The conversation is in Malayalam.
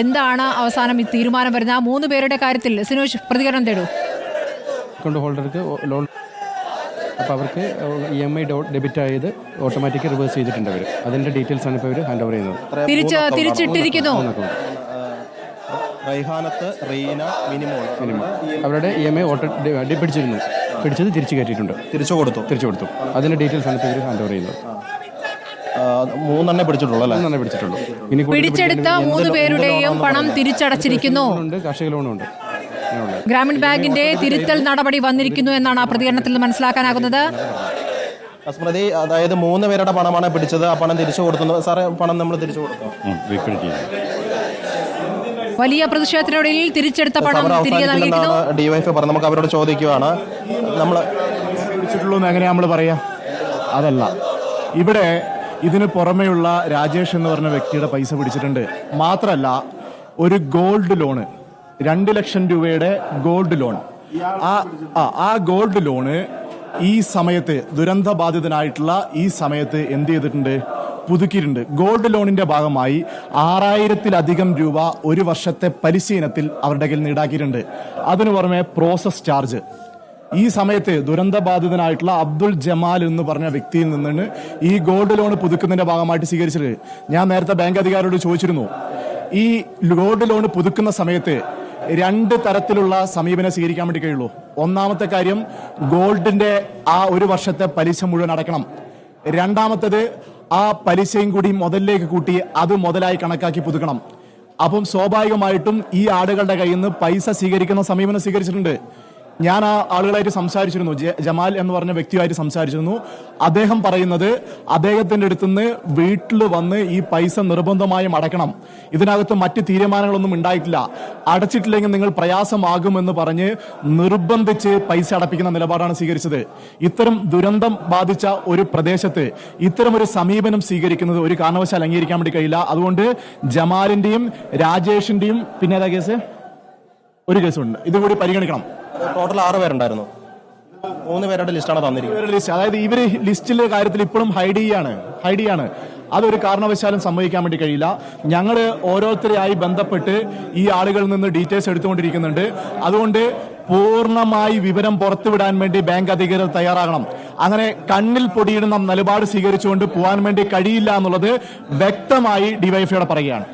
എന്താണ് അവസാനം ഈ തീരുമാനം വരുന്നത്? ആ 3 പേരുടെ കാര്യത്തിൽ സിനോജ് പ്രതികരണം തേടൂ. അക്കൗണ്ട് ഹോൾഡർക്ക് ലോൺ, അപ്പോൾ അവർക്ക് EMI ഡെബിറ്റ് ആയത് ഓട്ടോമാറ്റിക് റിവേഴ്സ് ചെയ്തിട്ടുണ്ട് അവർ. അതിൻ്റെ ഡീറ്റെയിൽസ് ആണ് ഇപ്പോൾ അവർ ഹാൻഡ് ഓവർ ചെയ്യുന്നത്. തിരിച്ചിട്ടിരിക്കുന്നു. റൈഹാനത്ത്, റീന, മിനിമോൾ അവരുടെ EMI പിടിച്ചത് തിരിച്ചു കയറ്റിയിട്ടുണ്ട്, തിരിച്ചു കൊടുത്തു. അതിൻ്റെ ഡീറ്റെയിൽസ് ആണ് ഇപ്പോൾ ഇവർ ഹാൻഡ് ഓവർ ചെയ്യുന്നത്. 3 പിടിച്ചിട്ടുള്ളൂ അല്ലേ? 3 പിടിച്ചിട്ടുള്ളൂ. പിടിച്ചെടുത്ത 3 പേരുടെയും പണം തിരിച്ചടച്ചിരിക്കുന്നു. കാർഷിക ലോണുണ്ട്. ഗ്രാമീൺ ബാങ്കിന്റെ തിരുത്തൽ നടപടി വന്നിരിക്കുന്നു എന്നാണ് ആ പ്രതികരണത്തിൽ നിന്ന് മനസ്സിലാക്കാനാകുന്നത്. സ്മൃതി, അതായത് 3 പേരുടെ പണമാണ് പിടിച്ചത്. ആ പണം തിരിച്ചു കൊടുത്തു. സാറേ, പണം നമ്മൾ തിരിച്ചു കൊടുത്തു. വലിയ പ്രതിഷേധത്തിനൊടുവിൽ തിരിച്ചെടുത്ത പണം തിരികെ നൽകിയിരിക്കുന്നു. ഡിവൈഎഫ്ഐ പറഞ്ഞു. നമുക്ക് അവരോട് ചോദിക്കുവാണ്, നമ്മൾ എങ്ങനെയാ നമ്മൾ പറയാ? അതല്ല, ഇവിടെ ഇതിന് പുറമെയുള്ള രാജേഷ് എന്ന് പറഞ്ഞ വ്യക്തിയുടെ പൈസ പിടിച്ചിട്ടുണ്ട്. മാത്രല്ല, ഒരു ഗോൾഡ് ലോണ്, 2 ലക്ഷം രൂപയുടെ ഗോൾഡ് ലോൺ, ആ ഗോൾഡ് ലോണ് ഈ സമയത്ത് ദുരന്ത ബാധിതനായിട്ടുള്ള ഈ സമയത്ത് എന്ത് ചെയ്തിട്ടുണ്ട്? പുതുക്കിയിട്ടുണ്ട്. ഗോൾഡ് ലോണിന്റെ ഭാഗമായി 6000-ലധികം രൂപ ഒരു വർഷത്തെ പലിശ ഇനത്തിൽ അവരുടെ കയ്യിൽ നിന്ന് ഈടാക്കിയിട്ടുണ്ട്. അതിനു പുറമെ പ്രോസസ് ചാർജ് ഈ സമയത്ത് ദുരന്തബാധിതനായിട്ടുള്ള അബ്ദുൾ ജമാൽ എന്ന് പറഞ്ഞ വ്യക്തിയിൽ നിന്നാണ് ഈ ഗോൾഡ് ലോൺ പുതുക്കുന്നതിന്റെ ഭാഗമായിട്ട് സ്വീകരിച്ചത്. ഞാൻ നേരത്തെ ബാങ്ക് അധികാരിയോട് ചോദിച്ചിരുന്നു, ഈ ഗോൾഡ് ലോൺ പുതുക്കുന്ന സമയത്ത് 2 തരത്തിലുള്ള സമീപനം സ്വീകരിക്കാൻ വേണ്ടി കഴിയുള്ളൂ. ഒന്നാമത്തെ കാര്യം, ഗോൾഡിന്റെ ആ ഒരു വർഷത്തെ പലിശ മുഴുവൻ അടക്കണം. രണ്ടാമത്തേത്, ആ പലിശയും കൂടി മുതലിലേക്ക് കൂട്ടി അത് മുതലായി കണക്കാക്കി പുതുക്കണം. അപ്പം സ്വാഭാവികമായിട്ടും ഈ ആളുകളുടെ കയ്യിൽ നിന്ന് പൈസ സ്വീകരിക്കുന്ന സമീപനം സ്വീകരിച്ചിട്ടുണ്ട്. ഞാൻ ആ ആളുകളായിട്ട് സംസാരിച്ചിരുന്നു, ജമാൽ എന്ന് പറഞ്ഞ വ്യക്തിയുമായിട്ട് സംസാരിച്ചിരുന്നു. അദ്ദേഹം പറയുന്നത്, അദ്ദേഹത്തിന്റെ അടുത്തുനിന്ന് വീട്ടിൽ വന്ന് ഈ പൈസ നിർബന്ധമായും അടക്കണം, ഇതിനകത്ത് മറ്റ് തീരുമാനങ്ങളൊന്നും ഉണ്ടായിട്ടില്ല, അടച്ചിട്ടില്ലെങ്കിൽ നിങ്ങൾ പ്രയാസമാകുമെന്ന് പറഞ്ഞ് നിർബന്ധിച്ച് പൈസ അടപ്പിക്കുന്ന നിലപാടാണ് സ്വീകരിച്ചത്. ഇത്തരം ദുരന്തം ബാധിച്ച ഒരു പ്രദേശത്ത് ഇത്തരം ഒരു സമീപനം സ്വീകരിക്കുന്നത് ഒരു കാരണവശാൽ അംഗീകരിക്കാൻ വേണ്ടി കഴിയില്ല. അതുകൊണ്ട് ജമാലിന്റെയും രാജേഷിന്റെയും പിന്നെ ഏതാ കേസ്? ഒരു കേസുണ്ട്, ഇതുകൂടി പരിഗണിക്കണം. ടോട്ടൽ 6 പേരുണ്ടായിരുന്നു. 3 പേരുടെ ലിസ്റ്റാണ് തന്നിരിക്കുന്നത്. അതായത് ഇവര് ലിസ്റ്റിലെ കാര്യത്തിൽ ഇപ്പോഴും ഹൈഡ് ചെയ്യാണ്. അതൊരു കാരണവശാലും സംഭവിക്കാൻ വേണ്ടി കഴിയില്ല. ഞങ്ങൾ ഓരോരുത്തരെയായി ബന്ധപ്പെട്ട് ഈ ആളുകളിൽ നിന്ന് ഡീറ്റെയിൽസ് എടുത്തുകൊണ്ടിരിക്കുന്നുണ്ട്. അതുകൊണ്ട് പൂർണ്ണമായി വിവരം പുറത്തുവിടാൻ വേണ്ടി ബാങ്ക് അധികൃതർ തയ്യാറാകണം. അങ്ങനെ കണ്ണിൽ പൊടിയിടുന്ന നിലപാട് സ്വീകരിച്ചുകൊണ്ട് പോകാൻ വേണ്ടി കഴിയില്ല എന്നുള്ളത് വ്യക്തമായി ഡിവൈഎഫ്ഐയോട് പറയുകയാണ്.